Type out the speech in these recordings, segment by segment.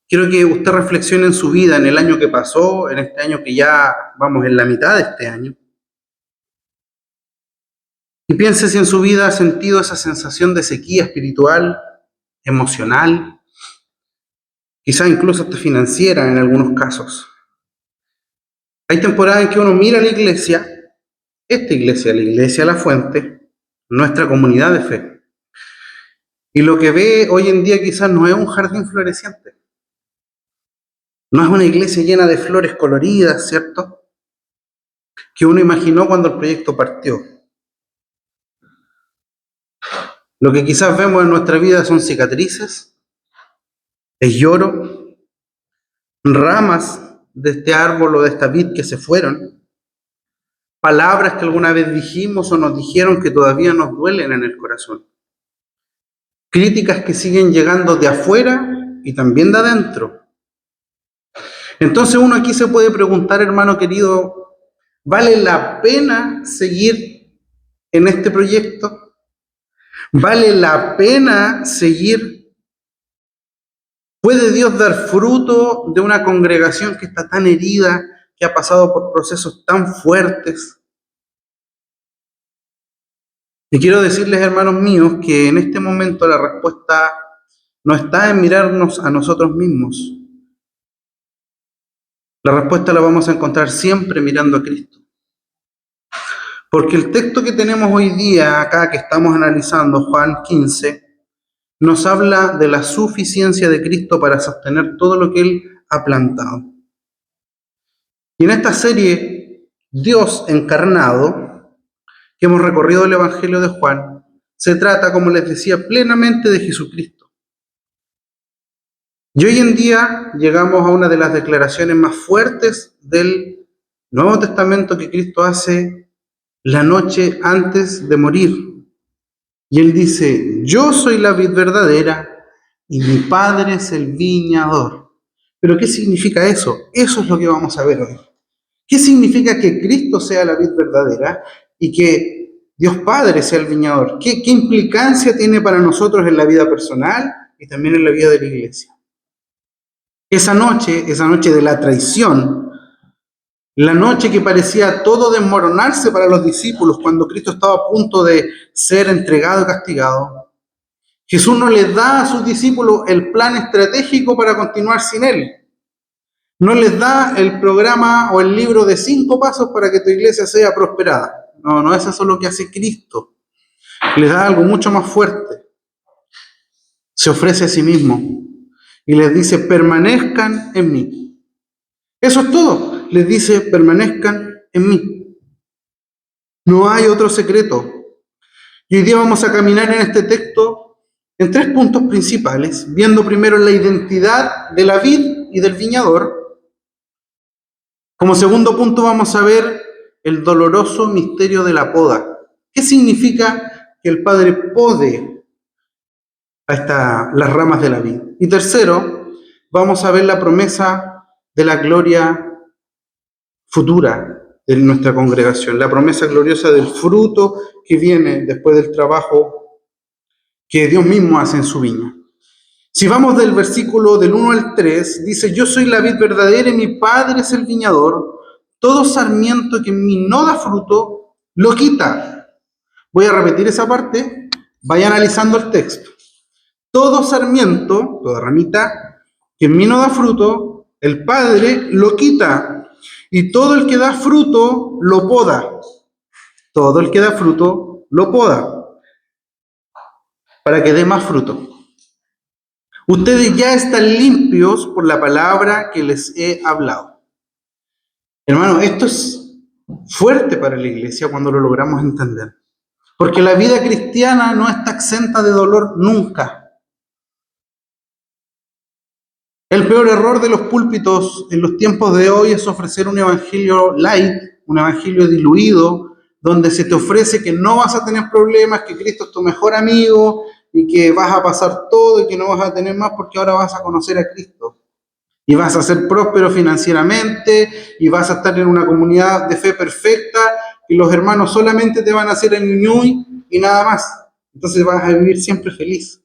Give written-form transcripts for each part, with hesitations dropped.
quiero que usted reflexione en su vida, en el año que pasó, en este año que ya vamos en la mitad de este año. Y piense si en su vida ha sentido esa sensación de sequía espiritual, emocional, quizá incluso hasta financiera en algunos casos. Hay temporadas en que uno mira a la iglesia, esta iglesia, la iglesia La Fuente, nuestra comunidad de fe, y lo que ve hoy en día quizás no es un jardín floreciente, no es una iglesia llena de flores coloridas, ¿cierto?, que uno imaginó cuando el proyecto partió. Lo que quizás vemos en nuestra vida son cicatrices, es lloro, ramas de este árbol o de esta vid que se fueron, palabras que alguna vez dijimos o nos dijeron que todavía nos duelen en el corazón, críticas que siguen llegando de afuera y también de adentro. Entonces uno aquí se puede preguntar, hermano querido, ¿vale la pena seguir en este proyecto? ¿Vale la pena seguir? ¿Puede Dios dar fruto de una congregación que está tan herida, que ha pasado por procesos tan fuertes? Y quiero decirles, hermanos míos, que en este momento la respuesta no está en mirarnos a nosotros mismos. La respuesta la vamos a encontrar siempre mirando a Cristo. Porque el texto que tenemos hoy día acá, que estamos analizando, Juan 15, nos habla de la suficiencia de Cristo para sostener todo lo que Él ha plantado. Y en esta serie, Dios encarnado, que hemos recorrido el Evangelio de Juan, se trata, como les decía, plenamente de Jesucristo. Y hoy en día llegamos a una de las declaraciones más fuertes del Nuevo Testamento que Cristo hace la noche antes de morir. Y Él dice, yo soy la vid verdadera y mi Padre es el viñador. ¿Pero qué significa eso? Eso es lo que vamos a ver hoy. ¿Qué significa que Cristo sea la vid verdadera y que Dios Padre sea el viñador? ¿Qué implicancia tiene para nosotros en la vida personal y también en la vida de la iglesia? Esa noche de la traición, la noche que parecía todo desmoronarse para los discípulos cuando Cristo estaba a punto de ser entregado y castigado, Jesús no les da a sus discípulos el plan estratégico para continuar sin Él. No les da el programa o el libro de 5 pasos para que tu iglesia sea prosperada. No es eso lo que hace Cristo. Les da algo mucho más fuerte. Se ofrece a sí mismo y les dice, permanezcan en mí. Eso es todo. Les dice, permanezcan en mí. No hay otro secreto. Y hoy día vamos a caminar en este texto en 3 puntos principales, viendo primero la identidad de la vid y del viñador. Como segundo punto vamos a ver el doloroso misterio de la poda. ¿Qué significa que el Padre pode las ramas de la vid? Y tercero, vamos a ver la promesa de la gloria futura de nuestra congregación, la promesa gloriosa del fruto que viene después del trabajo que Dios mismo hace en su viña. Si vamos del versículo del 1 al 3, dice, yo soy la vid verdadera y mi Padre es el viñador. Todo sarmiento que en mí no da fruto, lo quita. Voy a repetir esa parte, vaya analizando el texto. Todo sarmiento, toda ramita, que en mí no da fruto, el Padre lo quita. Y todo el que da fruto, lo poda. Todo el que da fruto, lo poda. Para que dé más fruto. Ustedes ya están limpios por la palabra que les he hablado. Hermano, esto es fuerte para la iglesia cuando lo logramos entender. Porque la vida cristiana no está exenta de dolor nunca. El peor error de los púlpitos en los tiempos de hoy es ofrecer un evangelio light, un evangelio diluido, donde se te ofrece que no vas a tener problemas, que Cristo es tu mejor amigo y que vas a pasar todo y que no vas a tener más porque ahora vas a conocer a Cristo. Y vas a ser próspero financieramente y vas a estar en una comunidad de fe perfecta y los hermanos solamente te van a hacer el ñuñuy y nada más. Entonces vas a vivir siempre feliz.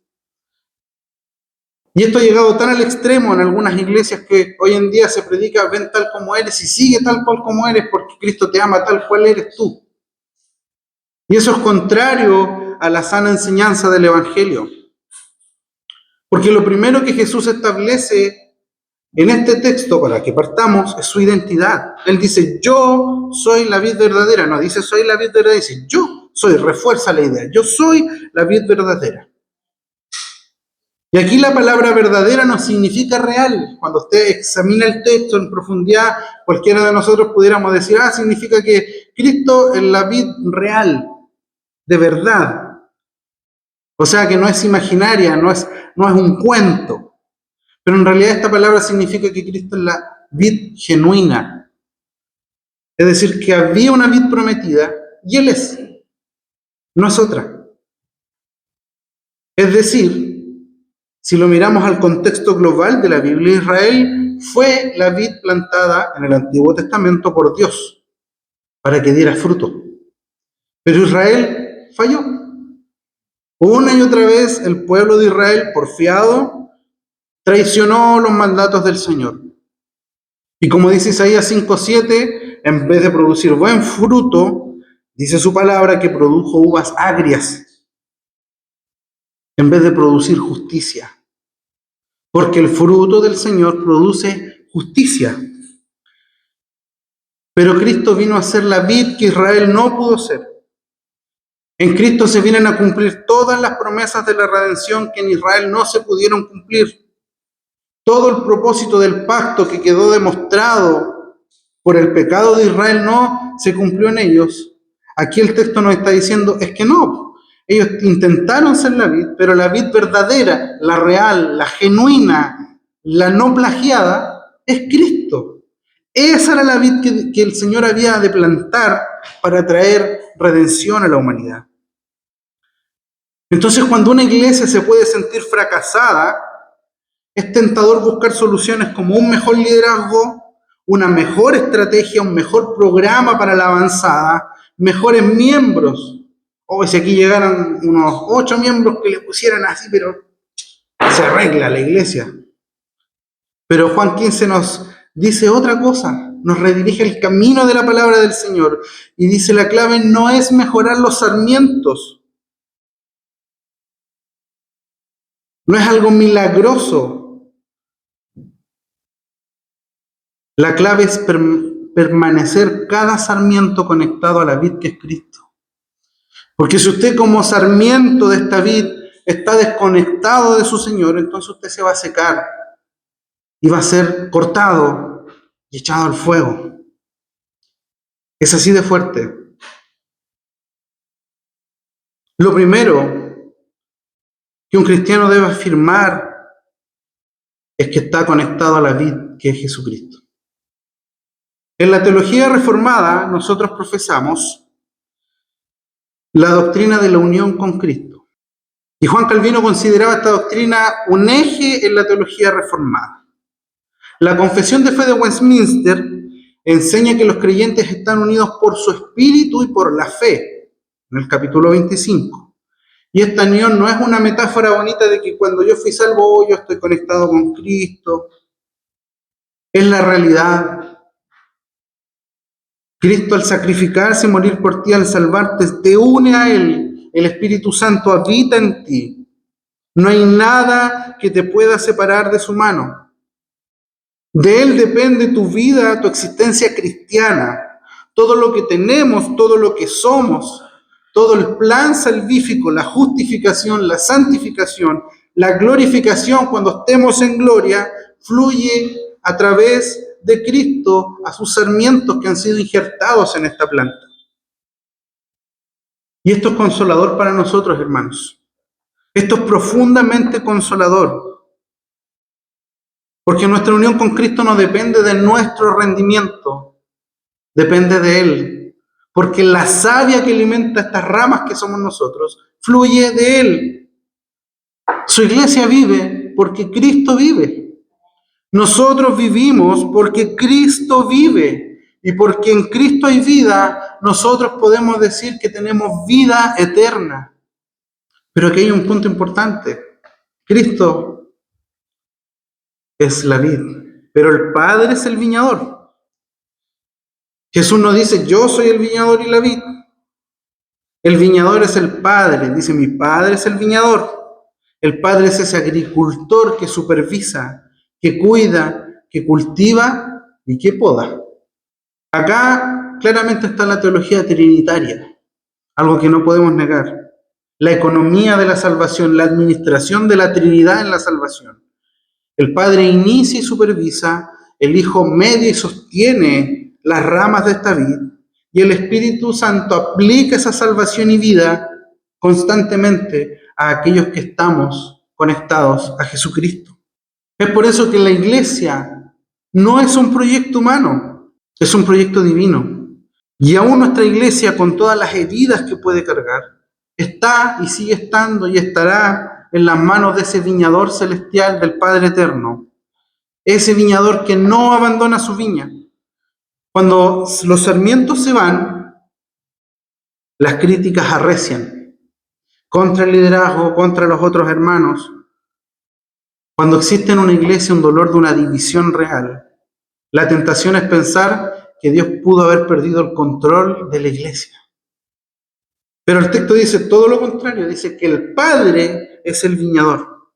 Y esto ha llegado tan al extremo en algunas iglesias que hoy en día se predica: ven tal como eres y sigue tal cual como eres, porque Cristo te ama tal cual eres tú. Y eso es contrario a la sana enseñanza del Evangelio. Porque lo primero que Jesús establece en este texto, para que partamos, es su identidad. Él dice: yo soy la vid verdadera. No dice soy la vid verdadera, dice yo soy, refuerza la idea. Yo soy la vid verdadera. Y aquí la palabra verdadera no significa real. Cuando usted examina el texto en profundidad, cualquiera de nosotros pudiéramos decir: significa que Cristo es la vid real, de verdad. O sea que no es imaginaria, no es un cuento. Pero en realidad esta palabra significa que Cristo es la vid genuina. Es decir, que había una vid prometida y Él es, no es otra. Es decir, si lo miramos al contexto global de la Biblia, Israel fue la vid plantada en el Antiguo Testamento por Dios para que diera fruto. Pero Israel falló. Una y otra vez el pueblo de Israel, porfiado, traicionó los mandatos del Señor. Y como dice Isaías 5:7, en vez de producir buen fruto, dice su palabra que produjo uvas agrias, en vez de producir justicia. Porque el fruto del Señor produce justicia. Pero Cristo vino a ser la vid que Israel no pudo ser. En Cristo se vienen a cumplir todas las promesas de la redención que en Israel no se pudieron cumplir. Todo el propósito del pacto que quedó demostrado por el pecado de Israel no se cumplió en ellos. Aquí el texto nos está diciendo es que no. Ellos intentaron ser la vid, pero la vid verdadera, la real, la genuina, la no plagiada, es Cristo. Esa era la vid que el Señor había de plantar para traer redención a la humanidad. Entonces, cuando una iglesia se puede sentir fracasada, es tentador buscar soluciones como un mejor liderazgo, una mejor estrategia, un mejor programa para la avanzada, mejores miembros. Si aquí llegaran unos 8 miembros que le pusieran así, pero se arregla la iglesia. Pero Juan 15 nos dice otra cosa, nos redirige el camino de la palabra del Señor y dice: la clave no es mejorar los sarmientos, no es algo milagroso. La clave es permanecer cada sarmiento conectado a la vid que es Cristo. Porque si usted como sarmiento de esta vid está desconectado de su Señor, entonces usted se va a secar y va a ser cortado y echado al fuego. Es así de fuerte. Lo primero que un cristiano debe afirmar es que está conectado a la vid que es Jesucristo. En la teología reformada nosotros profesamos la doctrina de la unión con Cristo. Y Juan Calvino consideraba esta doctrina un eje en la teología reformada. La Confesión de Fe de Westminster enseña que los creyentes están unidos por su espíritu y por la fe, en el capítulo 25. Y esta unión no es una metáfora bonita de que cuando yo fui salvo, yo estoy conectado con Cristo. Es la realidad. Cristo, al sacrificarse y morir por ti, al salvarte, te une a Él. El Espíritu Santo habita en ti. No hay nada que te pueda separar de su mano. De Él depende tu vida, tu existencia cristiana. Todo lo que tenemos, todo lo que somos, todo el plan salvífico, la justificación, la santificación, la glorificación cuando estemos en gloria, fluye a través de Cristo a sus sarmientos que han sido injertados en esta planta. Y esto es consolador para nosotros, hermanos. Esto es profundamente consolador. Porque nuestra unión con Cristo no depende de nuestro rendimiento, depende de Él. Porque la savia que alimenta estas ramas que somos nosotros fluye de Él. Su iglesia vive porque Cristo vive. Nosotros vivimos porque Cristo vive. Y porque en Cristo hay vida, nosotros podemos decir que tenemos vida eterna. Pero aquí hay un punto importante. Cristo es la vid, pero el Padre es el viñador. Jesús no dice, yo soy el viñador y la vid. El viñador es el Padre, dice, mi Padre es el viñador. El Padre es ese agricultor que supervisa, que cuida, que cultiva y que poda. Acá claramente está la teología trinitaria, algo que no podemos negar. La economía de la salvación, la administración de la Trinidad en la salvación. El Padre inicia y supervisa, el Hijo media y sostiene las ramas de esta vid, y el Espíritu Santo aplica esa salvación y vida constantemente a aquellos que estamos conectados a Jesucristo. Es por eso que la iglesia no es un proyecto humano, es un proyecto divino. Y aún nuestra iglesia, con todas las heridas que puede cargar, está y sigue estando y estará en las manos de ese viñador celestial del Padre Eterno. Ese viñador que no abandona su viña. Cuando los sarmientos se van, las críticas arrecian contra el liderazgo, contra los otros hermanos. Cuando existe en una iglesia un dolor de una división real, la tentación es pensar que Dios pudo haber perdido el control de la iglesia. Pero el texto dice todo lo contrario, dice que el Padre es el viñador.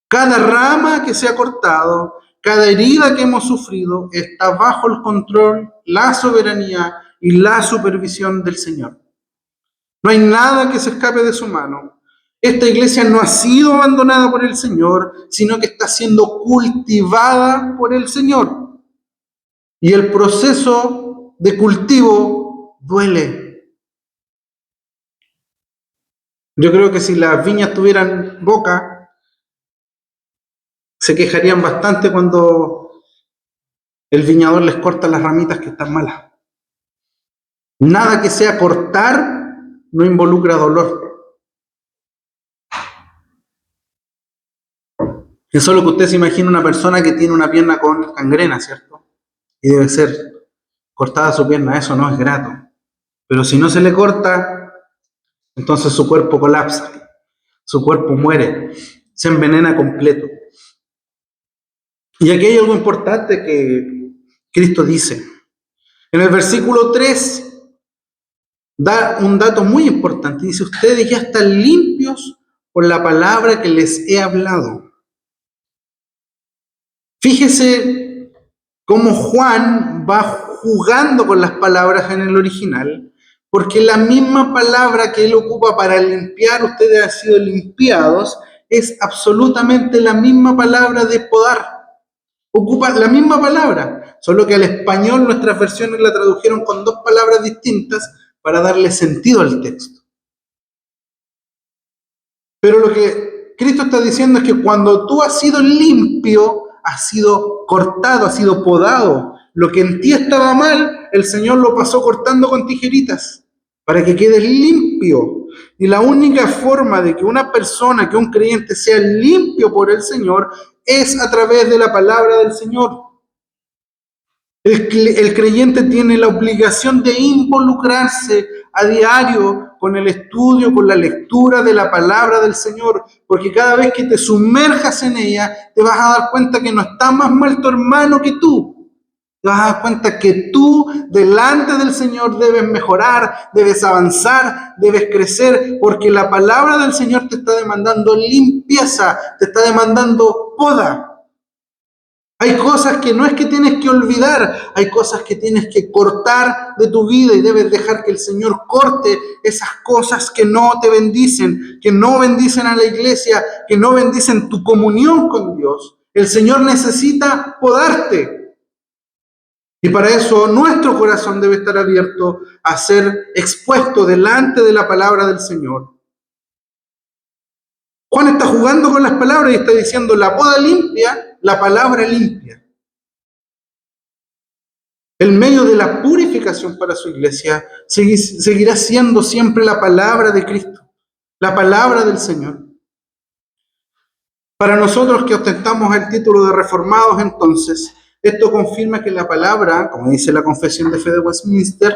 Cada rama que se ha cortado, cada herida que hemos sufrido, está bajo el control, la soberanía y la supervisión del Señor. No hay nada que se escape de su mano. Esta iglesia no ha sido abandonada por el Señor, sino que está siendo cultivada por el Señor. Y el proceso de cultivo duele. Yo creo que si las viñas tuvieran boca, se quejarían bastante cuando el viñador les corta las ramitas que están malas. Nada que sea cortar no involucra dolor. Es solo que usted se imagina una persona que tiene una pierna con gangrena, ¿cierto? Y debe ser cortada su pierna, eso no es grato. Pero si no se le corta, entonces su cuerpo colapsa, su cuerpo muere, se envenena completo. Y aquí hay algo importante que Cristo dice. En el versículo 3 da un dato muy importante. Dice, ustedes ya están limpios por la palabra que les he hablado. Fíjese cómo Juan va jugando con las palabras en el original, porque la misma palabra que él ocupa para limpiar, ustedes han sido limpiados, es absolutamente la misma palabra de podar. Ocupa la misma palabra, solo que al español nuestras versiones la tradujeron con dos palabras distintas para darle sentido al texto. Pero lo que Cristo está diciendo es que cuando tú has sido limpio, has sido cortado, has sido podado. Lo que en ti estaba mal, el Señor lo pasó cortando con tijeritas para que quedes limpio. Y la única forma de que una persona, que un creyente sea limpio por el Señor, es a través de la palabra del Señor. El creyente tiene la obligación de involucrarse a diario con el estudio, con la lectura de la palabra del Señor, porque cada vez que te sumerjas en ella, te vas a dar cuenta que no está más mal tu hermano que tú. Te vas a dar cuenta que tú delante del Señor debes mejorar, debes avanzar, debes crecer, porque la palabra del Señor te está demandando limpieza, te está demandando poda. Hay cosas que no es que tienes que olvidar, hay cosas que tienes que cortar de tu vida y debes dejar que el Señor corte esas cosas que no te bendicen, que no bendicen a la iglesia, que no bendicen tu comunión con Dios. El Señor necesita podarte. Y para eso nuestro corazón debe estar abierto a ser expuesto delante de la palabra del Señor. Juan está jugando con las palabras y está diciendo la poda limpia, la palabra limpia. El medio de la purificación para su iglesia seguirá siendo siempre la palabra de Cristo, la palabra del Señor. Para nosotros que ostentamos el título de reformados, entonces, esto confirma que la palabra, como dice la Confesión de Fe de Westminster,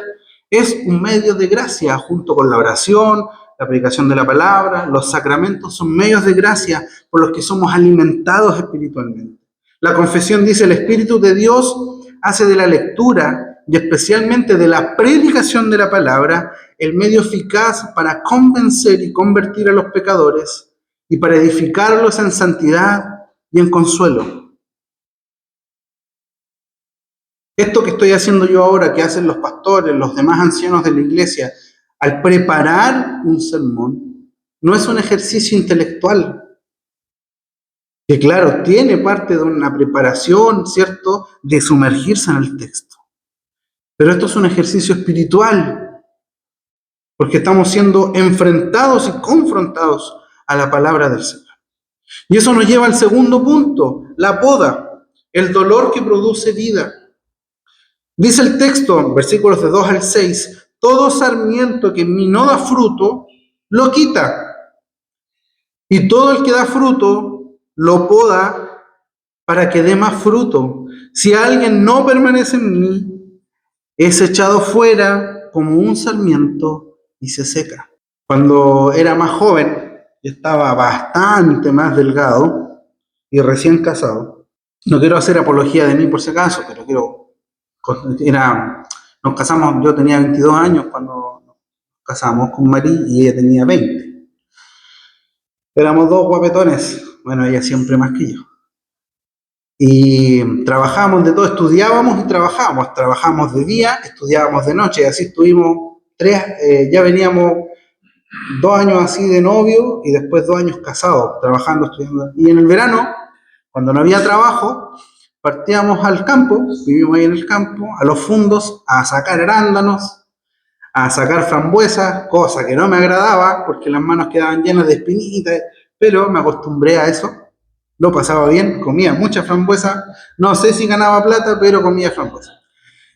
es un medio de gracia, junto con la oración, la predicación de la palabra, los sacramentos son medios de gracia por los que somos alimentados espiritualmente. La confesión dice: el Espíritu de Dios hace de la lectura y especialmente de la predicación de la palabra el medio eficaz para convencer y convertir a los pecadores y para edificarlos en santidad y en consuelo. Esto que estoy haciendo yo ahora, que hacen los pastores, los demás ancianos de la iglesia, al preparar un sermón, no es un ejercicio intelectual, que claro, tiene parte de una preparación, ¿cierto?, de sumergirse en el texto. Pero esto es un ejercicio espiritual, porque estamos siendo enfrentados y confrontados a la palabra del Señor. Y eso nos lleva al segundo punto, la poda, el dolor que produce vida. Dice el texto, versículos de 2 al 6, todo sarmiento que en mí no da fruto, lo quita. Y todo el que da fruto, lo poda para que dé más fruto. Si alguien no permanece en mí, es echado fuera como un sarmiento y se seca. Cuando era más joven, estaba bastante más delgado y recién casado. No quiero hacer apología de mí por si acaso, pero nos casamos, yo tenía 22 años cuando nos casamos con Mari y ella tenía 20. Éramos dos guapetones, bueno, ella siempre más que yo. Y trabajábamos de todo, estudiábamos y trabajábamos de día, estudiábamos de noche, y así estuvimos ya veníamos 2 años así de novio y después 2 años casados, trabajando, estudiando. Y en el verano, cuando no había trabajo, partíamos al campo, vivimos ahí en el campo, a los fundos, a sacar arándanos, a sacar frambuesas, cosa que no me agradaba porque las manos quedaban llenas de espinitas, pero me acostumbré a eso, lo pasaba bien, comía mucha frambuesa, no sé si ganaba plata, pero comía frambuesa.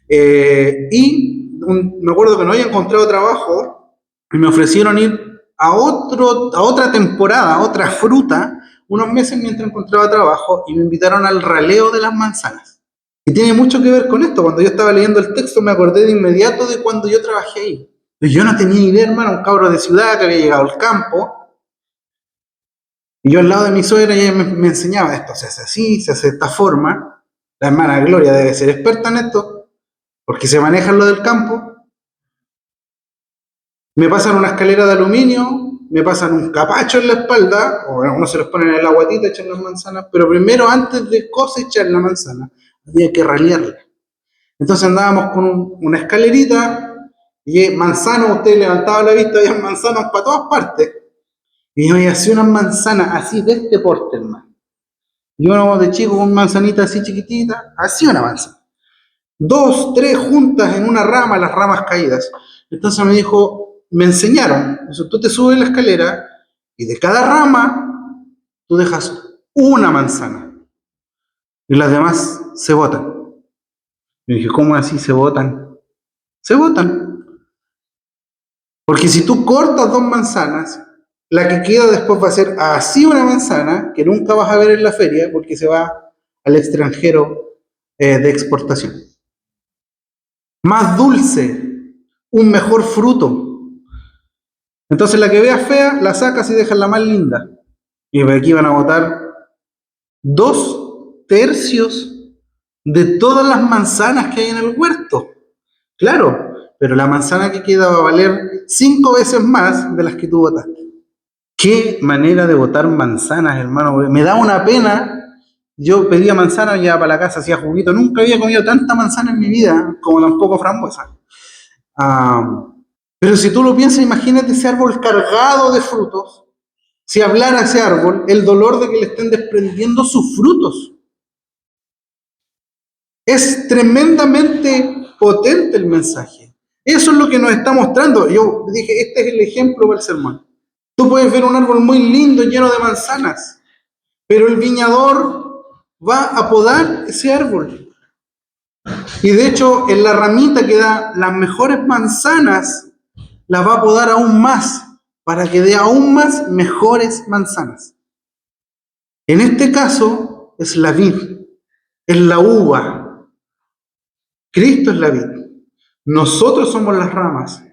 Me acuerdo que no había encontrado trabajo y me ofrecieron ir a otra temporada, a otra fruta, unos meses mientras encontraba trabajo, y me invitaron al raleo de las manzanas. Y tiene mucho que ver con esto. Cuando yo estaba leyendo el texto me acordé de inmediato de cuando yo trabajé ahí. Pues yo no tenía idea, hermano, un cabro de ciudad que había llegado al campo, y yo al lado de mi suegra y ella me enseñaba: esto se hace así, se hace de esta forma. La hermana Gloria debe ser experta en esto, porque se maneja lo del campo. Me pasan una escalera de aluminio, me pasan un capacho en la espalda, o uno se los pone en la guatita, echan las manzanas, pero primero, antes de cosechar la manzana, había que ralearla. Entonces andábamos con una escalerita, y manzanos, usted levantaba la vista, había manzanos para todas partes, y yo hacía unas manzanas así de este porte, hermano. Yo de chico con manzanitas así chiquititas, hacía una manzana. 2, 3 juntas en una rama, las ramas caídas. Entonces me enseñaron, tú te subes la escalera y de cada rama tú dejas una manzana y las demás se botan. Y dije: ¿cómo así se botan? Se botan. Porque si tú cortas 2 manzanas, la que queda después va a ser así una manzana que nunca vas a ver en la feria porque se va al extranjero de exportación. Más dulce, un mejor fruto. Entonces la que veas fea, la sacas y dejas la más linda. Y aquí van a botar 2/3 de todas las manzanas que hay en el huerto. Claro, pero la manzana que queda va a valer 5 veces más de las que tú botaste. Qué manera de botar manzanas, hermano. Me da una pena. Yo pedía manzana y ya para la casa hacía juguito. Nunca había comido tanta manzana en mi vida, como tampoco frambuesa. Pero si tú lo piensas, imagínate ese árbol cargado de frutos. Si hablara ese árbol, el dolor de que le estén desprendiendo sus frutos. Es tremendamente potente el mensaje. Eso es lo que nos está mostrando. Yo dije, este es el ejemplo para el sermón. Tú puedes ver un árbol muy lindo, lleno de manzanas, pero el viñador va a podar ese árbol. Y de hecho, en la ramita que da las mejores manzanas, las va a podar aún más, para que dé aún más mejores manzanas. En este caso, es la vid, es la uva. Cristo es la vid. Nosotros somos las ramas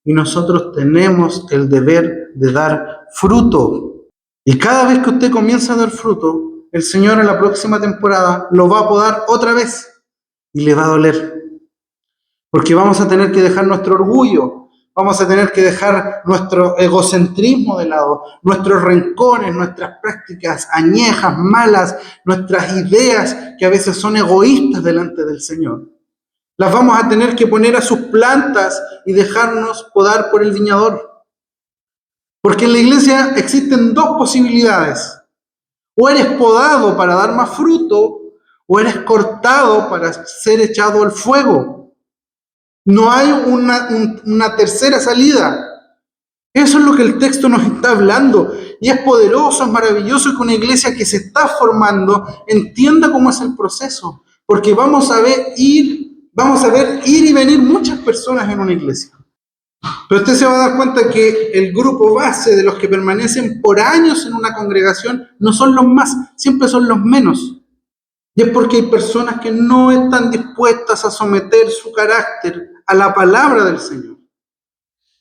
y nosotros tenemos el deber de dar fruto. Y cada vez que usted comienza a dar fruto, el Señor en la próxima temporada lo va a podar otra vez y le va a doler. Porque vamos a tener que dejar nuestro orgullo, vamos a tener que dejar nuestro egocentrismo de lado, nuestros rencores, nuestras prácticas añejas, malas, nuestras ideas que a veces son egoístas delante del Señor. Las vamos a tener que poner a sus plantas y dejarnos podar por el viñador. Porque en la iglesia existen dos posibilidades. O eres podado para dar más fruto, o eres cortado para ser echado al fuego. No hay una tercera salida. Eso es lo que el texto nos está hablando. Y es poderoso, es maravilloso que una iglesia que se está formando entienda cómo es el proceso. Porque vamos a ver ir y venir muchas personas en una iglesia. Pero usted se va a dar cuenta que el grupo base de los que permanecen por años en una congregación no son los más, siempre son los menos. Y es porque hay personas que no están dispuestas a someter su carácter a la palabra del Señor.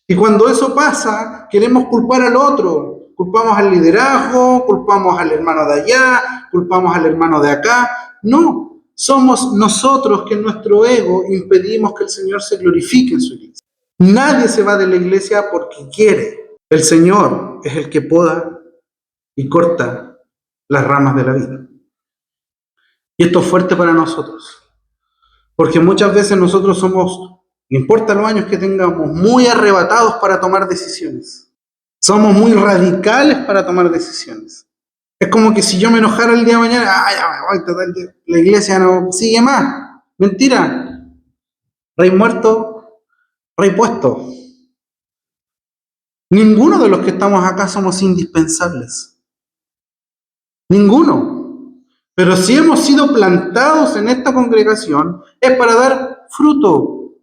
Y cuando eso pasa, queremos culpar al otro. Culpamos al liderazgo, culpamos al hermano de allá, culpamos al hermano de acá. No, somos nosotros que en nuestro ego impedimos que el Señor se glorifique en su iglesia. Nadie se va de la iglesia porque quiere. El Señor es el que poda y corta las ramas de la vida. Y esto es fuerte para nosotros, porque muchas veces nosotros somos, no importa los años que tengamos, muy arrebatados para tomar decisiones. Somos muy radicales para tomar decisiones. Es como que si yo me enojara el día de mañana, ya me voy, total, la iglesia no sigue más. Mentira. Rey muerto, rey puesto. Ninguno de los que estamos acá somos indispensables. Ninguno. Pero si hemos sido plantados en esta congregación, es para dar fruto.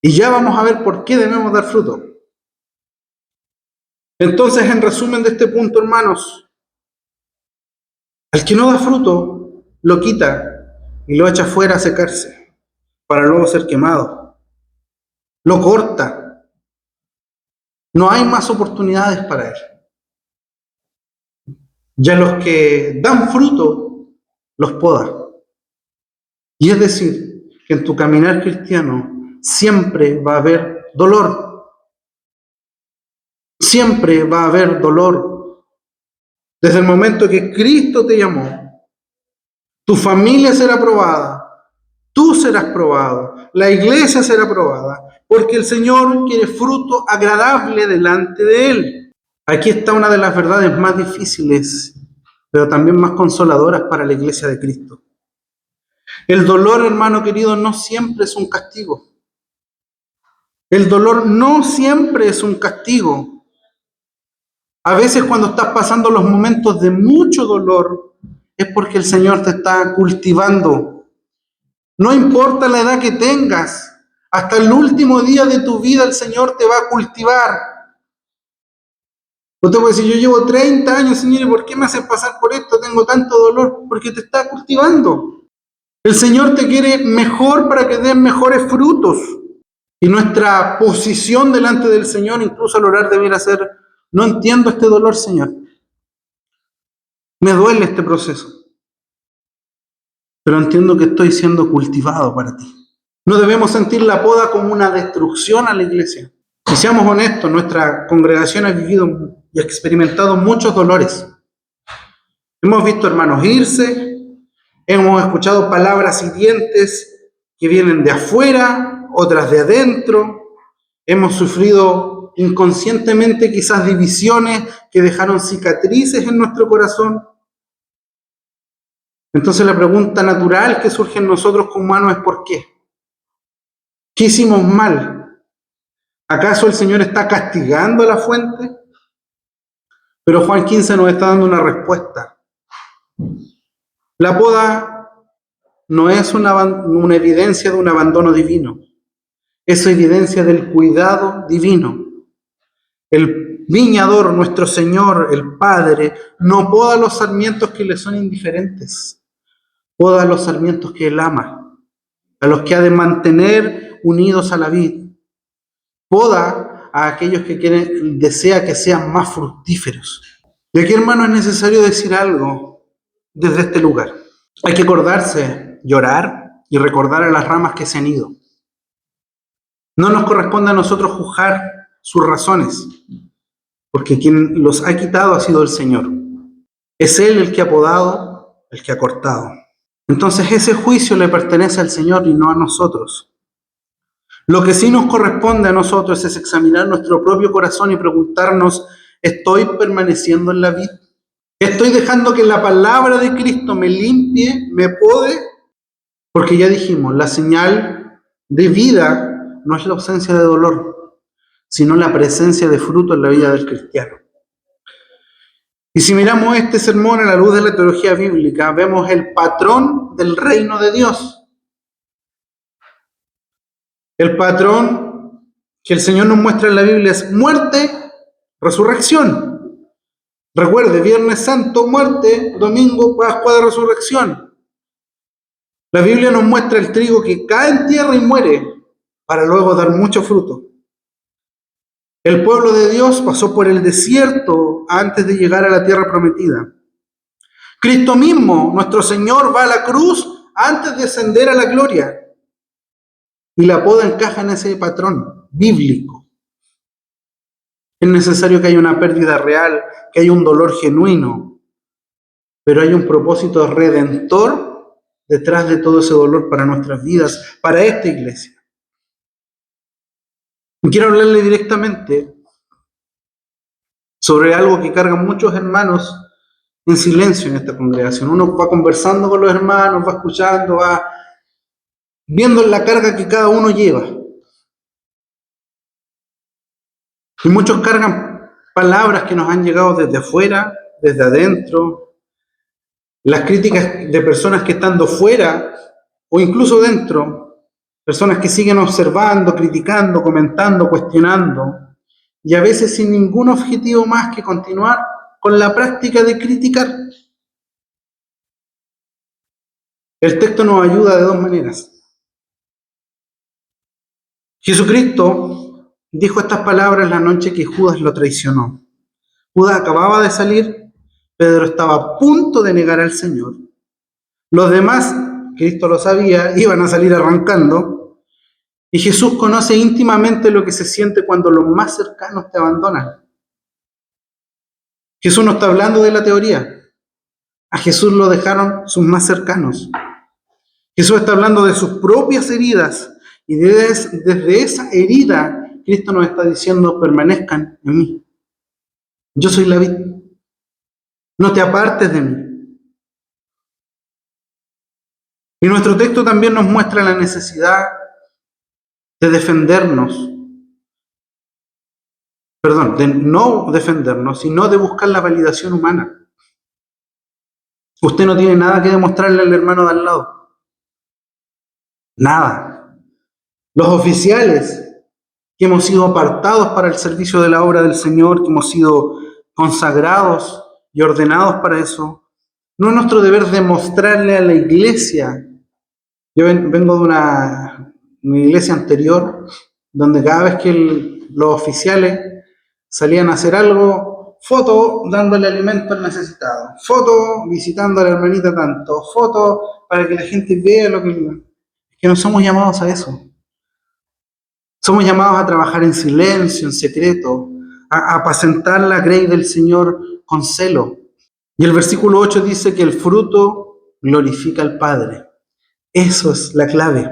Y ya vamos a ver por qué debemos dar fruto. Entonces, en resumen de este punto, hermanos, al que no da fruto, lo quita y lo echa fuera a secarse, para luego ser quemado. Lo corta. No hay más oportunidades para él. Ya los que dan fruto, los poda. Y es decir, que en tu caminar cristiano siempre va a haber dolor. Siempre va a haber dolor. Desde el momento que Cristo te llamó, tu familia será probada, tú serás probado, la iglesia será probada, porque el Señor quiere fruto agradable delante de Él. Aquí está una de las verdades más difíciles, pero también más consoladoras para la iglesia de Cristo. El dolor, hermano querido, no siempre es un castigo. El dolor no siempre es un castigo. A veces cuando estás pasando los momentos de mucho dolor, es porque el Señor te está cultivando. No importa la edad que tengas, hasta el último día de tu vida el Señor te va a cultivar. Usted puede decir, yo llevo 30 años, Señor, ¿y por qué me hacen pasar por esto? Tengo tanto dolor. Porque te está cultivando. El Señor te quiere mejor para que den mejores frutos. Y nuestra posición delante del Señor, incluso al orar, debiera ser, no entiendo este dolor, Señor. Me duele este proceso. Pero entiendo que estoy siendo cultivado para ti. No debemos sentir la poda como una destrucción a la iglesia. Si seamos honestos, nuestra congregación ha vivido y ha experimentado muchos dolores. Hemos visto hermanos irse, hemos escuchado palabras hirientes que vienen de afuera, otras de adentro. Hemos sufrido inconscientemente quizás divisiones que dejaron cicatrices en nuestro corazón. Entonces la pregunta natural que surge en nosotros como humanos es ¿por qué? ¿Qué hicimos mal? ¿Acaso el Señor está castigando a la fuente? Pero Juan 15 nos está dando una respuesta. La poda no es una evidencia de un abandono divino. Es evidencia del cuidado divino. El viñador, nuestro Señor, el Padre, no poda los sarmientos que le son indiferentes. Poda los sarmientos que Él ama, a los que ha de mantener unidos a la vid. Poda a aquellos que desea que sean más fructíferos. Y aquí, hermano, es necesario decir algo. desde este lugar. Hay que acordarse, llorar y recordar a las ramas que se han ido. No nos corresponde a nosotros juzgar sus razones, porque quien los ha quitado ha sido el Señor. Es Él el que ha podado, el que ha cortado. Entonces ese juicio le pertenece al Señor y no a nosotros. Lo que sí nos corresponde a nosotros es examinar nuestro propio corazón y preguntarnos, ¿estoy permaneciendo en la vid? ¿Estoy dejando que la palabra de Cristo me limpie, me pode? Porque ya dijimos, la señal de vida no es la ausencia de dolor, sino la presencia de fruto en la vida del cristiano. Y si miramos este sermón a la luz de la teología bíblica, vemos el patrón del reino de Dios. El patrón que el Señor nos muestra en la Biblia es muerte, resurrección. Recuerde, Viernes Santo, muerte, domingo, Pascua de resurrección. La Biblia nos muestra el trigo que cae en tierra y muere para luego dar mucho fruto. El pueblo de Dios pasó por el desierto antes de llegar a la tierra prometida. Cristo mismo, nuestro Señor, va a la cruz antes de ascender a la gloria. Y la poda encaja en ese patrón bíblico. Es necesario que haya una pérdida real, que haya un dolor genuino, pero hay un propósito redentor detrás de todo ese dolor para nuestras vidas, para esta iglesia. Y quiero hablarle directamente sobre algo que cargan muchos hermanos en silencio en esta congregación. Uno va conversando con los hermanos, va escuchando, va viendo la carga que cada uno lleva. Y muchos cargan palabras que nos han llegado desde afuera, desde adentro, las críticas de personas que estando fuera o incluso dentro, personas que siguen observando, criticando, comentando, cuestionando, y a veces sin ningún objetivo más que continuar con la práctica de criticar. El texto nos ayuda de dos maneras. Jesucristo dijo estas palabras la noche que Judas lo traicionó. Judas acababa de salir, Pedro estaba a punto de negar al Señor. Los demás, Cristo lo sabía, iban a salir arrancando. Y Jesús conoce íntimamente lo que se siente cuando los más cercanos te abandonan. Jesús no está hablando de la teoría. A Jesús lo dejaron sus más cercanos. Jesús está hablando de sus propias heridas. Y desde esa herida, Cristo nos está diciendo, permanezcan en mí. Yo soy la vid. No te apartes de mí. Y nuestro texto también nos muestra la necesidad de defendernos. Perdón, de no defendernos, sino de buscar la validación humana. Usted no tiene nada que demostrarle al hermano de al lado. Nada. Los oficiales que hemos sido apartados para el servicio de la obra del Señor, que hemos sido consagrados y ordenados para eso, no es nuestro deber demostrarle a la iglesia. Yo vengo de una iglesia anterior, donde cada vez que los oficiales salían a hacer algo, foto dándole alimento al necesitado, foto visitando a la hermanita tanto, foto para que la gente vea lo que no somos llamados a eso. Somos llamados a trabajar en silencio, en secreto, a apacentar la grey del Señor con celo. Y el versículo 8 dice que el fruto glorifica al Padre. Eso es la clave.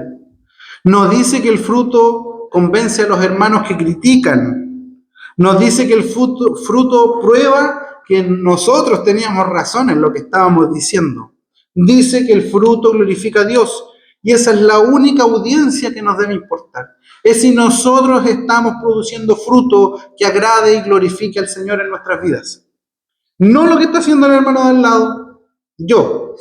No dice que el fruto convence a los hermanos que critican. Nos dice que el fruto prueba que nosotros teníamos razón en lo que estábamos diciendo. Dice que el fruto glorifica a Dios. Y esa es la única audiencia que nos debe importar. Es si nosotros estamos produciendo fruto que agrade y glorifique al Señor en nuestras vidas. No lo que está haciendo el hermano de al lado. Yo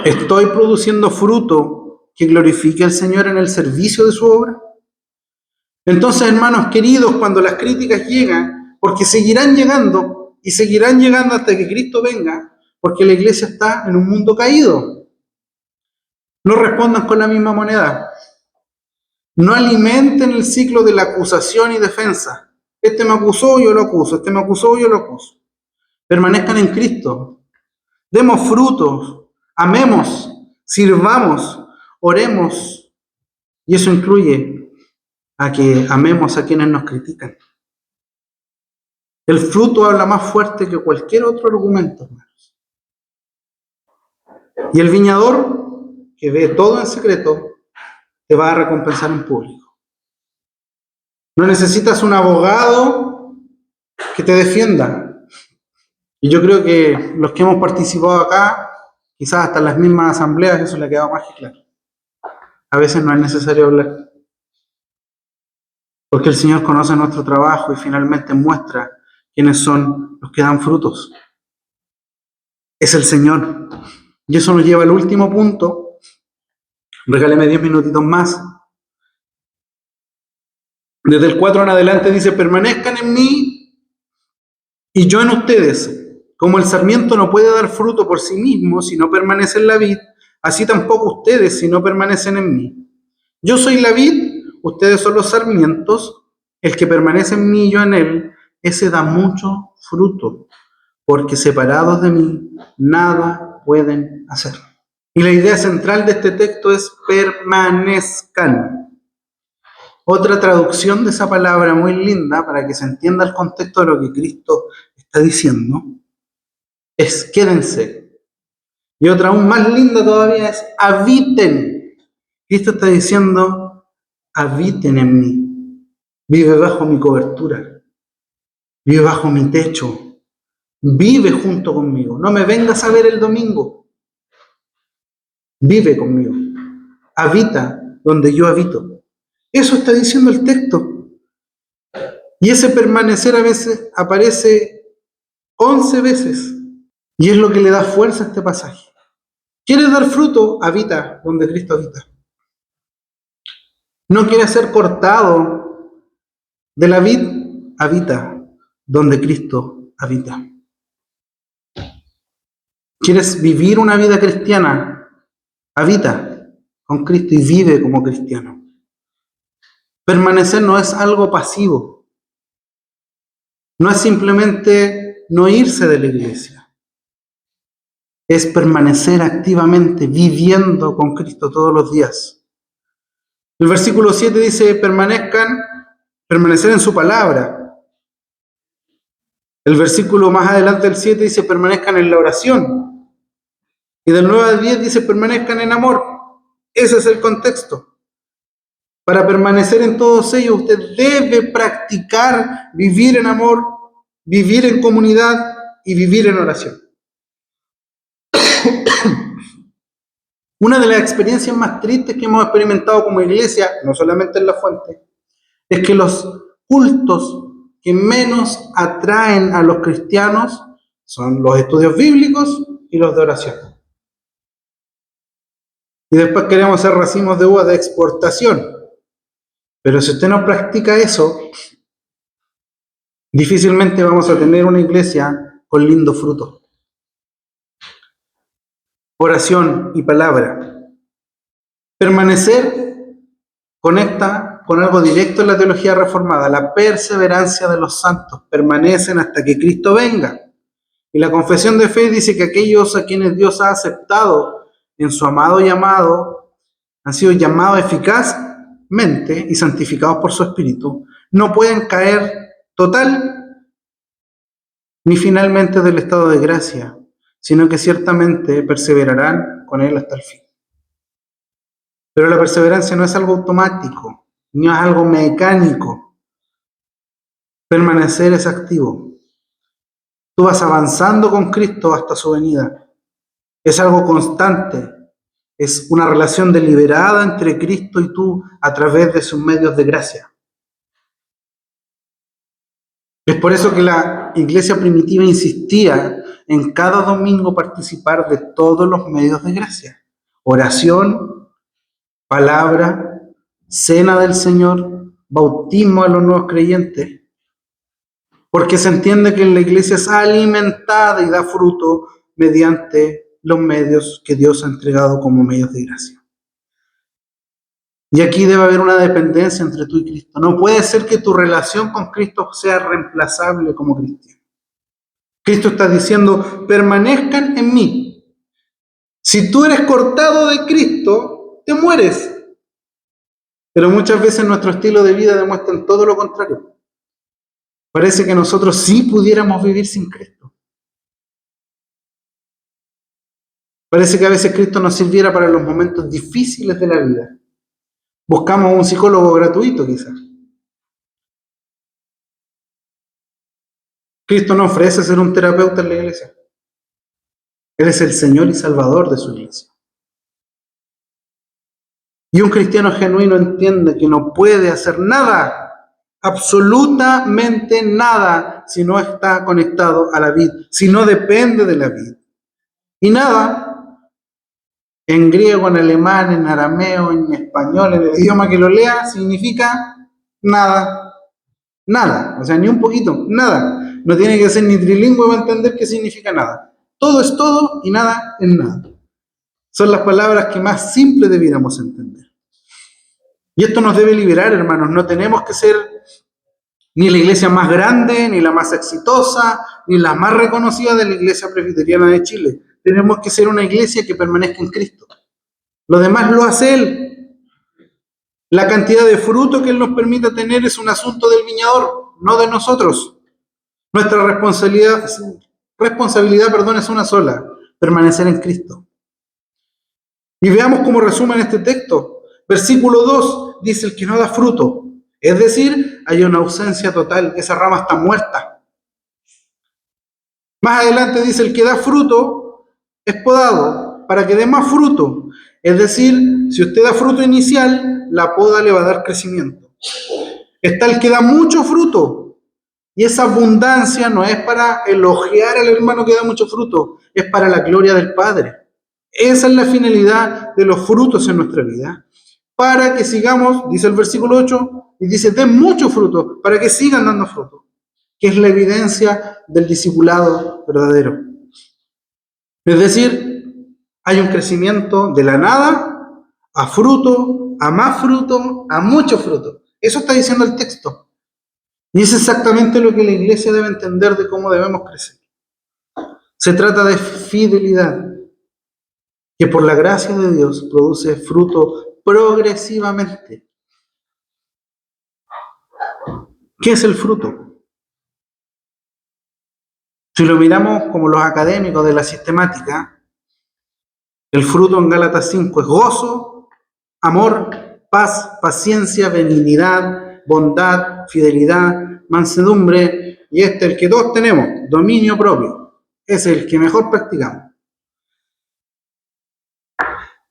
estoy produciendo fruto que glorifique al Señor en el servicio de su obra. Entonces, hermanos queridos, cuando las críticas llegan, porque seguirán llegando y seguirán llegando hasta que Cristo venga, porque la iglesia está en un mundo caído, no respondan con la misma moneda. No alimenten el ciclo de la acusación y defensa. Este me acusó, yo lo acuso. Este me acusó, yo lo acuso. Permanezcan en Cristo. Demos frutos, amemos, sirvamos, oremos. Y eso incluye a que amemos a quienes nos critican. El fruto habla más fuerte que cualquier otro argumento, hermanos. Y el viñador, que ve todo en secreto, te va a recompensar en público. No necesitas un abogado que te defienda. Y yo creo que los que hemos participado acá, quizás hasta en las mismas asambleas, eso le ha quedado más que claro. A veces no es necesario hablar, porque el Señor conoce nuestro trabajo y finalmente muestra quiénes son los que dan frutos. Es el Señor. Y eso nos lleva al último punto. Regáleme 10 minutitos más. Desde el 4 en adelante dice: permanezcan en mí y yo en ustedes. Como el sarmiento no puede dar fruto por sí mismo si no permanece en la vid, así tampoco ustedes si no permanecen en mí. Yo soy la vid, ustedes son los sarmientos. El que permanece en mí y yo en él, ese da mucho fruto, porque separados de mí nada pueden hacer. Y la idea central de este texto es permanezcan. Otra traducción de esa palabra muy linda, para que se entienda el contexto de lo que Cristo está diciendo, es quédense. Y otra aún más linda todavía es habiten. Cristo está diciendo: habiten en mí. Vive bajo mi cobertura. Vive bajo mi techo. Vive junto conmigo. No me vengas a ver el domingo. Vive conmigo. Habita donde yo habito. Eso está diciendo el texto. Y ese permanecer a veces aparece 11 veces. Y es lo que le da fuerza a este pasaje. ¿Quieres dar fruto? Habita donde Cristo habita. ¿No quieres ser cortado de la vid? Habita donde Cristo habita. ¿Quieres vivir una vida cristiana? Habita con Cristo y vive como cristiano. Permanecer no es algo pasivo. No es simplemente no irse de la iglesia. Es permanecer activamente viviendo con Cristo todos los días. El versículo 7 dice: permanecer en su palabra. El versículo más adelante, el 7, dice: permanezcan en la oración. Y del 9 al 10 dice: permanezcan en amor. Ese es el contexto. Para permanecer en todos ellos, usted debe practicar vivir en amor, vivir en comunidad y vivir en oración. Una de las experiencias más tristes que hemos experimentado como iglesia, no solamente en La Fuente, es que los cultos que menos atraen a los cristianos son los estudios bíblicos y los de oración. Y después queremos hacer racimos de uvas de exportación. Pero si usted no practica eso, difícilmente vamos a tener una iglesia con lindo fruto. Oración y palabra. Permanecer conecta con algo directo en la teología reformada, la perseverancia de los santos. Permanecen hasta que Cristo venga. Y la confesión de fe dice que aquellos a quienes Dios ha aceptado en su amado llamado, han sido llamados eficazmente y santificados por su Espíritu, no pueden caer total ni finalmente del estado de gracia, sino que ciertamente perseverarán con Él hasta el fin. Pero la perseverancia no es algo automático, ni es algo mecánico. Permanecer es activo. Tú vas avanzando con Cristo hasta su venida. Es algo constante. Es una relación deliberada entre Cristo y tú a través de sus medios de gracia. Es por eso que la iglesia primitiva insistía en cada domingo participar de todos los medios de gracia. Oración, palabra, cena del Señor, bautismo a los nuevos creyentes. Porque se entiende que la iglesia es alimentada y da fruto mediante los medios que Dios ha entregado como medios de gracia. Y aquí debe haber una dependencia entre tú y Cristo. No puede ser que tu relación con Cristo sea reemplazable como cristiano. Cristo está diciendo: permanezcan en mí. Si tú eres cortado de Cristo, te mueres. Pero muchas veces nuestro estilo de vida demuestra todo lo contrario. Parece que nosotros sí pudiéramos vivir sin Cristo. Parece que a veces Cristo nos sirviera para los momentos difíciles de la vida. Buscamos un psicólogo gratuito, quizás. Cristo no ofrece ser un terapeuta en la iglesia. Él es el Señor y Salvador de su iglesia. Y un cristiano genuino entiende que no puede hacer nada, absolutamente nada, si no está conectado a la vid, si no depende de la vid. Y nada, en griego, en alemán, en arameo, en español, en el idioma que lo lea, significa nada. Nada, o sea, ni un poquito, nada. No tiene que ser ni trilingüe para entender qué significa nada. Todo es todo y nada es nada. Son las palabras que más simples debiéramos entender. Y esto nos debe liberar, hermanos. No tenemos que ser ni la iglesia más grande, ni la más exitosa, ni la más reconocida de la iglesia presbiteriana de Chile. Tenemos que ser una iglesia que permanezca en Cristo. Lo demás lo hace Él. La cantidad de fruto que Él nos permita tener es un asunto del viñador, no de nosotros. Nuestra responsabilidad, es una sola, permanecer en Cristo. Y veamos cómo resumen este texto. Versículo 2 dice: el que no da fruto. Es decir, hay una ausencia total, esa rama está muerta. Más adelante dice: el que da fruto es podado para que dé más fruto. Es decir, si usted da fruto inicial, la poda le va a dar crecimiento. Está el que da mucho fruto. Y esa abundancia no es para elogiar al hermano que da mucho fruto, es para la gloria del Padre. Esa es la finalidad de los frutos en nuestra vida. Para que sigamos, dice el versículo 8, y dice: den mucho fruto, para que sigan dando fruto, que es la evidencia del discipulado verdadero. Es decir, hay un crecimiento de la nada a fruto, a más fruto, a mucho fruto. Eso está diciendo el texto. Y es exactamente lo que la iglesia debe entender de cómo debemos crecer. Se trata de fidelidad, que por la gracia de Dios produce fruto progresivamente. ¿Qué es el fruto? Si lo miramos como los académicos de la sistemática, el fruto en Gálatas 5 es gozo, amor, paz, paciencia, benignidad, bondad, fidelidad, mansedumbre, y el que todos tenemos, dominio propio. Es el que mejor practicamos.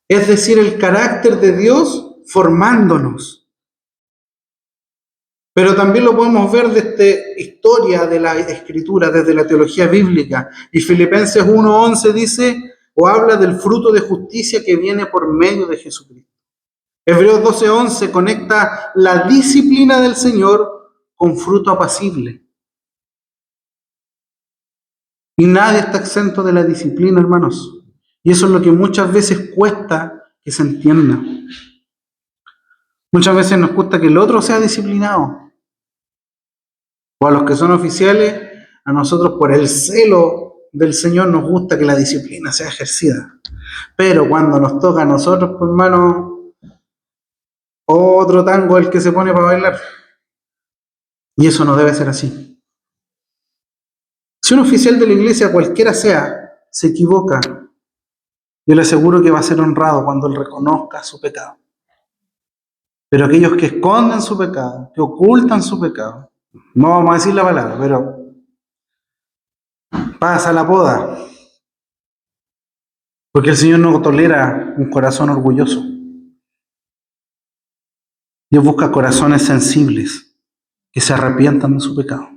Es decir, el carácter de Dios formándonos. Pero también lo podemos ver desde historia de la Escritura, desde la teología bíblica. Y Filipenses 1:11 dice, o habla del fruto de justicia que viene por medio de Jesucristo. Hebreos 12:11 conecta la disciplina del Señor con fruto apacible. Y nadie está exento de la disciplina, hermanos. Y eso es lo que muchas veces cuesta que se entienda. Muchas veces nos cuesta que el otro sea disciplinado. O a los que son oficiales, a nosotros por el celo del Señor nos gusta que la disciplina sea ejercida. Pero cuando nos toca a nosotros, pues hermano, otro tango es el que se pone para bailar. Y eso no debe ser así. Si un oficial de la iglesia, cualquiera sea, se equivoca, yo le aseguro que va a ser honrado cuando él reconozca su pecado. Pero aquellos que esconden su pecado, que ocultan su pecado, no vamos a decir la palabra, pero pasa la poda. Porque el Señor no tolera un corazón orgulloso. Dios busca corazones sensibles que se arrepientan de su pecado.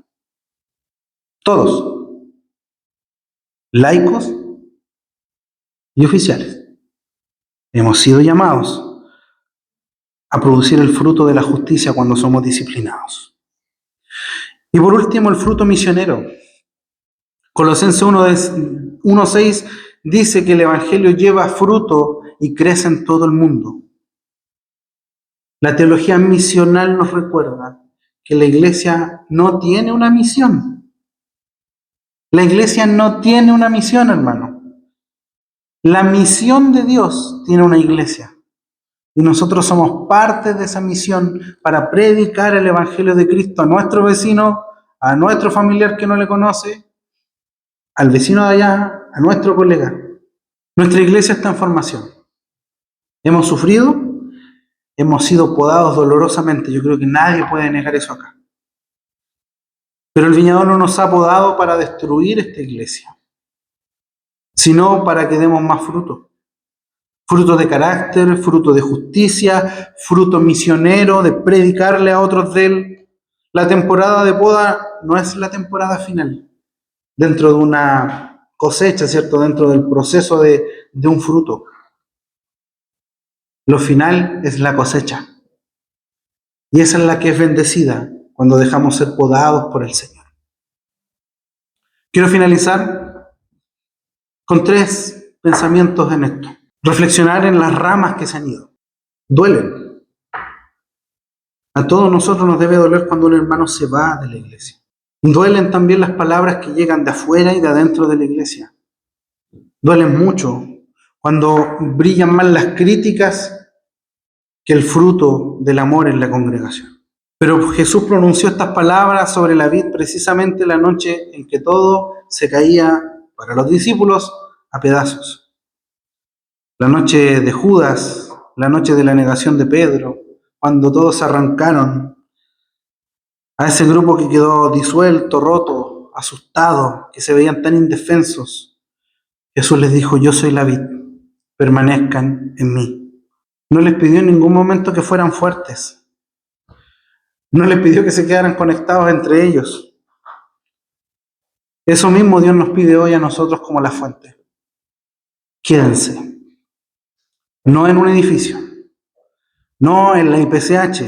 Todos, laicos y oficiales, hemos sido llamados a producir el fruto de la justicia cuando somos disciplinados. Y por último, el fruto misionero. Colosenses 1:6 dice que el Evangelio lleva fruto y crece en todo el mundo. La teología misional nos recuerda que la iglesia no tiene una misión. La iglesia no tiene una misión, hermano. La misión de Dios tiene una iglesia. Y nosotros somos parte de esa misión para predicar el Evangelio de Cristo a nuestro vecino, a nuestro familiar que no le conoce, al vecino de allá, a nuestro colega. Nuestra iglesia está en formación. Hemos sufrido, hemos sido podados dolorosamente. Yo creo que nadie puede negar eso acá. Pero el viñador no nos ha podado para destruir esta iglesia, sino para que demos más fruto. Fruto de carácter, fruto de justicia, fruto misionero, de predicarle a otros de Él. La temporada de poda no es la temporada final, dentro de una cosecha, ¿cierto? Dentro del proceso de un fruto. Lo final es la cosecha. Y esa es la que es bendecida cuando dejamos ser podados por el Señor. Quiero finalizar con 3 pensamientos en esto. Reflexionar en las ramas que se han ido. Duelen. A todos nosotros nos debe doler cuando un hermano se va de la iglesia. Duelen también las palabras que llegan de afuera y de adentro de la iglesia. Duelen mucho cuando brillan más las críticas que el fruto del amor en la congregación. Pero Jesús pronunció estas palabras sobre la vid precisamente la noche en que todo se caía para los discípulos a pedazos. La noche de Judas, la noche de la negación de Pedro, cuando todos arrancaron a ese grupo que quedó disuelto, roto, asustado, que se veían tan indefensos. Jesús les dijo: yo soy la vid, permanezcan en mí. No les pidió en ningún momento que fueran fuertes. No les pidió que se quedaran conectados entre ellos. Eso mismo Dios nos pide hoy a nosotros como la fuente. Quédense. No en un edificio, no en la IPCH.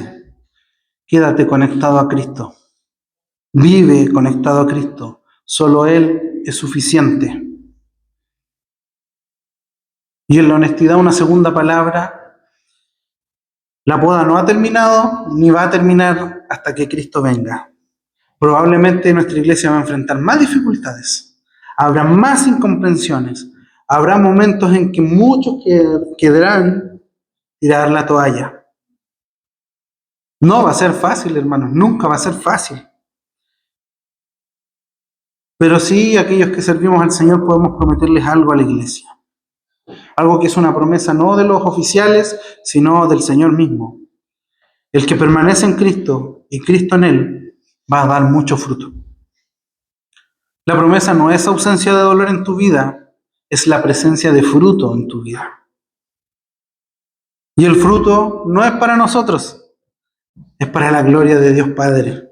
Quédate conectado a Cristo. Vive conectado a Cristo. Solo Él es suficiente. Y en la honestidad, una segunda palabra: la poda no ha terminado ni va a terminar hasta que Cristo venga. Probablemente nuestra iglesia va a enfrentar más dificultades, habrá más incomprensiones, habrá momentos en que muchos querrán tirar la toalla. No va a ser fácil, hermanos, nunca va a ser fácil. Pero sí, aquellos que servimos al Señor podemos prometerles algo a la iglesia. Algo que es una promesa no de los oficiales, sino del Señor mismo. El que permanece en Cristo y Cristo en Él va a dar mucho fruto. La promesa no es ausencia de dolor en tu vida, es la presencia de fruto en tu vida. Y el fruto no es para nosotros, es para la gloria de Dios Padre.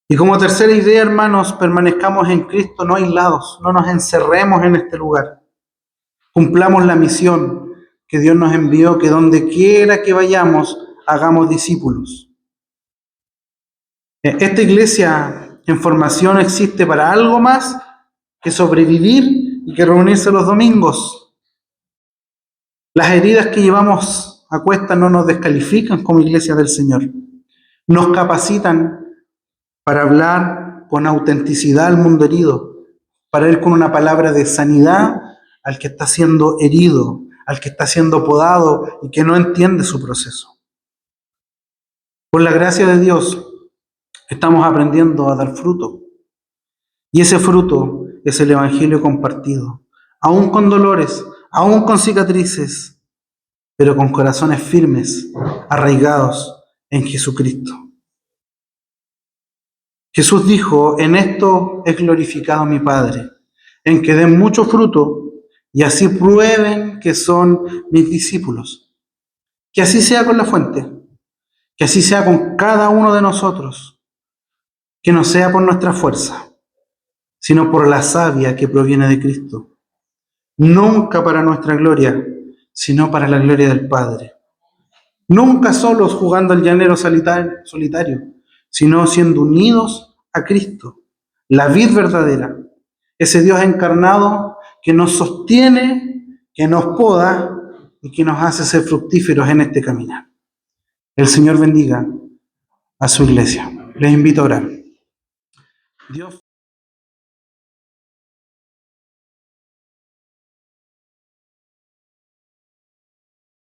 Y como tercera idea, hermanos, permanezcamos en Cristo no aislados, no nos encerremos en este lugar. Cumplamos la misión que Dios nos envió, que donde quiera que vayamos, hagamos discípulos. Esta iglesia en formación existe para algo más que sobrevivir y que reunirse los domingos. Las heridas que llevamos a cuestas no nos descalifican como iglesia del Señor. Nos capacitan para hablar con autenticidad al mundo herido, para ir con una palabra de sanidad al que está siendo herido, al que está siendo podado y que no entiende su proceso. Por la gracia de Dios, estamos aprendiendo a dar fruto. Y ese fruto es el Evangelio compartido, aún con dolores, aún con cicatrices, pero con corazones firmes, arraigados en Jesucristo. Jesús dijo: en esto es glorificado mi Padre, en que den mucho fruto y así prueben que son mis discípulos. Que así sea con la fuente, que así sea con cada uno de nosotros, que no sea por nuestra fuerza, sino por la savia que proviene de Cristo. Nunca para nuestra gloria, sino para la gloria del Padre. Nunca solos jugando al llanero solitario, sino siendo unidos a Cristo, la vid verdadera, ese Dios encarnado que nos sostiene, que nos poda y que nos hace ser fructíferos en este caminar. El Señor bendiga a su iglesia. Les invito a orar. Dios